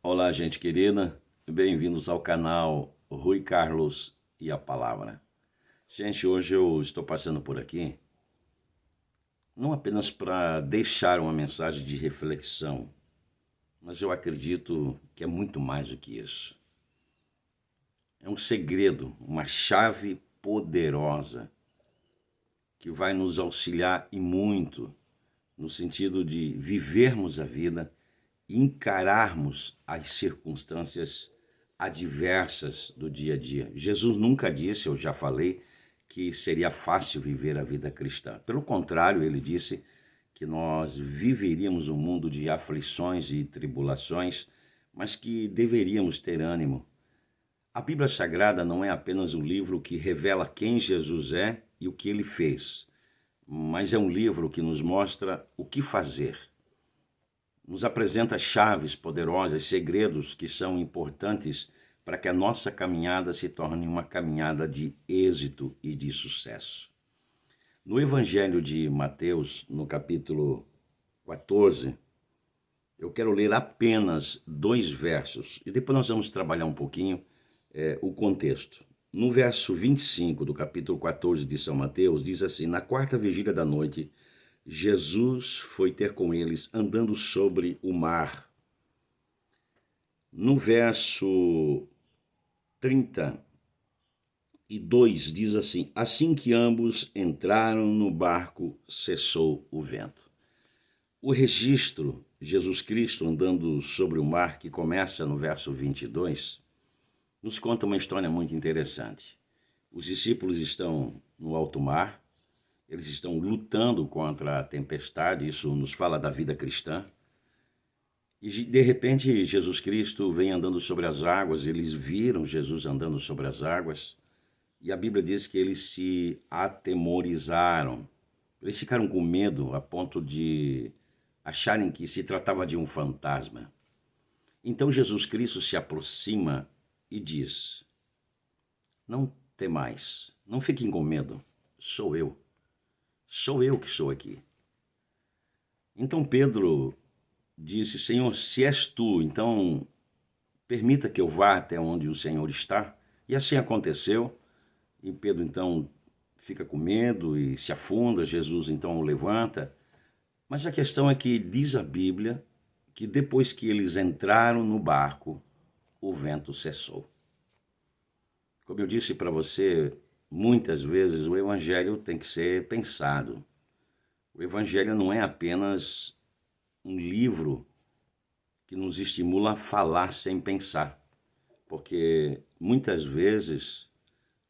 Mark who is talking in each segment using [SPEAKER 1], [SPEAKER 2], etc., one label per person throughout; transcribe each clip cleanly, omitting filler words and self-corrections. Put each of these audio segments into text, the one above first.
[SPEAKER 1] Olá, gente querida, bem-vindos ao canal Rui Carlos e a Palavra. Gente, hoje eu estou passando por aqui não apenas para deixar uma mensagem de reflexão, mas eu acredito que é muito mais do que isso. É um segredo, uma chave poderosa que vai nos auxiliar e muito no sentido de vivermos a vida e encararmos as circunstâncias adversas do dia a dia. Jesus nunca disse, eu já falei, que seria fácil viver a vida cristã. Pelo contrário, ele disse que nós viveríamos um mundo de aflições e tribulações, mas que deveríamos ter ânimo. A Bíblia Sagrada não é apenas um livro que revela quem Jesus é e o que ele fez, mas é um livro que nos mostra o que fazer. Nos apresenta chaves poderosas, segredos que são importantes para que a nossa caminhada se torne uma caminhada de êxito e de sucesso. No Evangelho de Mateus, no capítulo 14, eu quero ler apenas 2 versos e depois nós vamos trabalhar um pouquinho o contexto. No verso 25 do capítulo 14 de São Mateus, diz assim: na quarta vigília da noite, Jesus foi ter com eles andando sobre o mar. No verso 32 diz assim: assim que ambos entraram no barco, cessou o vento. O registro, Jesus Cristo andando sobre o mar, que começa no verso 22, nos conta uma história muito interessante. Os discípulos estão no alto mar, eles estão lutando contra a tempestade, isso nos fala da vida cristã. E de repente Jesus Cristo vem andando sobre as águas, eles viram Jesus andando sobre as águas, e a Bíblia diz que eles se atemorizaram. Eles ficaram com medo a ponto de acharem que se tratava de um fantasma. Então Jesus Cristo se aproxima e diz: não temais, não fiquem com medo, sou eu que sou aqui. Então Pedro disse: Senhor, se és tu, então permita que eu vá até onde o Senhor está. E assim aconteceu, e Pedro então fica com medo e se afunda, Jesus então o levanta. Mas a questão é que diz a Bíblia que depois que eles entraram no barco, o vento cessou. Como eu disse para você, muitas vezes o Evangelho tem que ser pensado. O Evangelho não é apenas um livro que nos estimula a falar sem pensar, porque muitas vezes,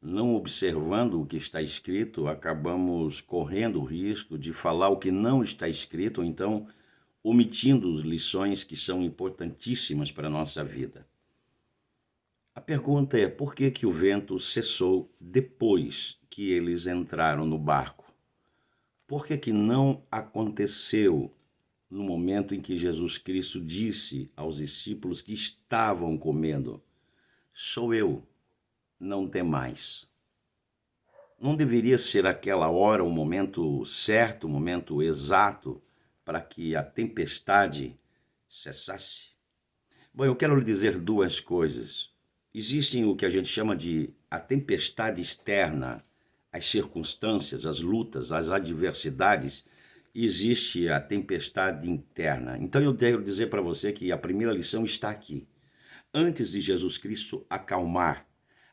[SPEAKER 1] não observando o que está escrito, acabamos correndo o risco de falar o que não está escrito, ou então omitindo lições que são importantíssimas para a nossa vida. A pergunta é: por que o vento cessou depois que eles entraram no barco? Por que não aconteceu no momento em que Jesus Cristo disse aos discípulos que estavam comendo: sou eu, não temais? Não deveria ser aquela hora o momento certo, o momento exato para que a tempestade cessasse? Bom, eu quero lhe dizer 2 coisas. Existem o que a gente chama de a tempestade externa, as circunstâncias, as lutas, as adversidades. Existe a tempestade interna. Então eu quero dizer para você que a primeira lição está aqui. Antes de Jesus Cristo acalmar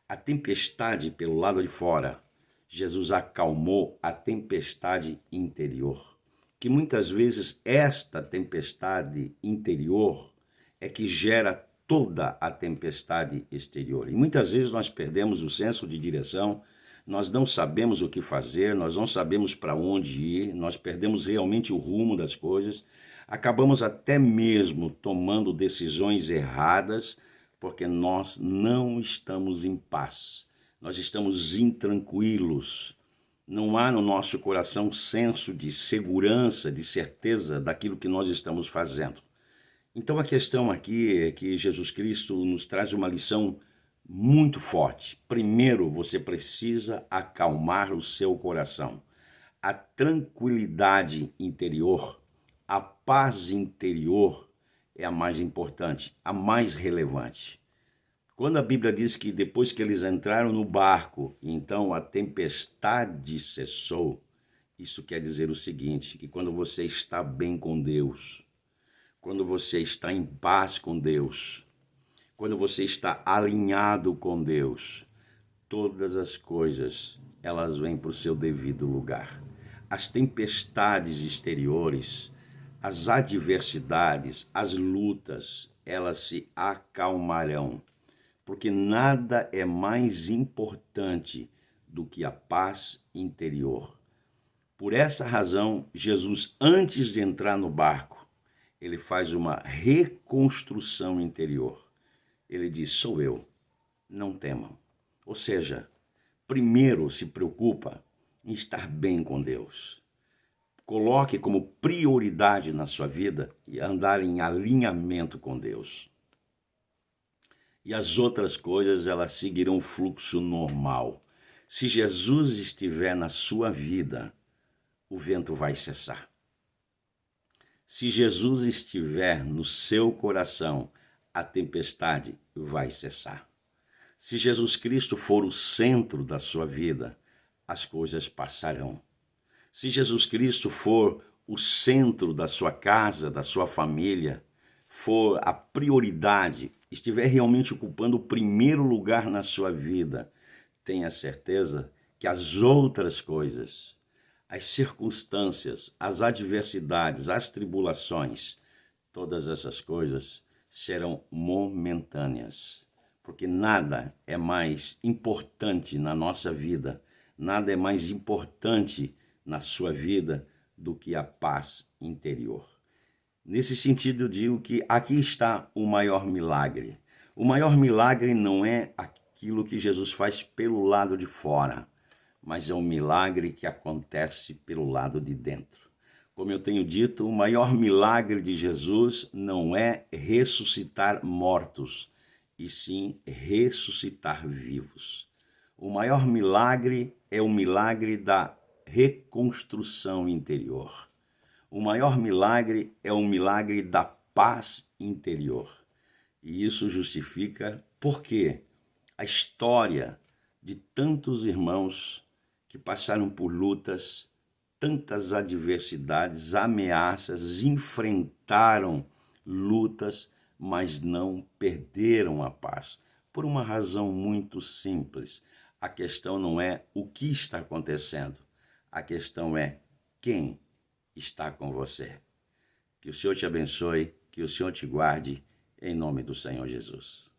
[SPEAKER 1] a tempestade pelo lado de fora, Jesus acalmou a tempestade interior. Que muitas vezes esta tempestade interior é que gera toda a tempestade exterior. E muitas vezes nós perdemos o senso de direção, nós não sabemos o que fazer, nós não sabemos para onde ir, nós perdemos realmente o rumo das coisas, acabamos até mesmo tomando decisões erradas, porque nós não estamos em paz, nós estamos intranquilos. Não há no nosso coração senso de segurança, de certeza daquilo que nós estamos fazendo. Então a questão aqui é que Jesus Cristo nos traz uma lição muito forte. Primeiro, você precisa acalmar o seu coração. A tranquilidade interior, a paz interior é a mais importante, a mais relevante. Quando a Bíblia diz que depois que eles entraram no barco, então a tempestade cessou, isso quer dizer o seguinte, que quando você está bem com Deus, quando você está em paz com Deus, quando você está alinhado com Deus, todas as coisas, elas vêm para o seu devido lugar. As tempestades exteriores, as adversidades, as lutas, elas se acalmarão, porque nada é mais importante do que a paz interior. Por essa razão, Jesus, antes de entrar no barco, ele faz uma reconstrução interior. Ele diz, sou eu, não temam. Ou seja, primeiro se preocupa em estar bem com Deus. Coloque como prioridade na sua vida e andar em alinhamento com Deus. E as outras coisas, elas seguirão o fluxo normal. Se Jesus estiver na sua vida, o vento vai cessar. Se Jesus estiver no seu coração, a tempestade vai cessar. Se Jesus Cristo for o centro da sua vida, as coisas passarão. Se Jesus Cristo for o centro da sua casa, da sua família, for a prioridade, estiver realmente ocupando o primeiro lugar na sua vida, tenha certeza que as outras coisas, as circunstâncias, as adversidades, as tribulações, todas essas coisas serão momentâneas. Porque nada é mais importante na nossa vida, nada é mais importante na sua vida do que a paz interior. Nesse sentido, eu digo que aqui está o maior milagre. O maior milagre não é aquilo que Jesus faz pelo lado de fora, mas é um milagre que acontece pelo lado de dentro. Como eu tenho dito, o maior milagre de Jesus não é ressuscitar mortos, e sim ressuscitar vivos. O maior milagre é o milagre da reconstrução interior. O maior milagre é o milagre da paz interior. E isso justifica porque a história de tantos irmãos que passaram por lutas, tantas adversidades, ameaças, enfrentaram lutas, mas não perderam a paz. Por uma razão muito simples. A questão não é o que está acontecendo. A questão é quem está com você. Que o Senhor te abençoe, que o Senhor te guarde, em nome do Senhor Jesus.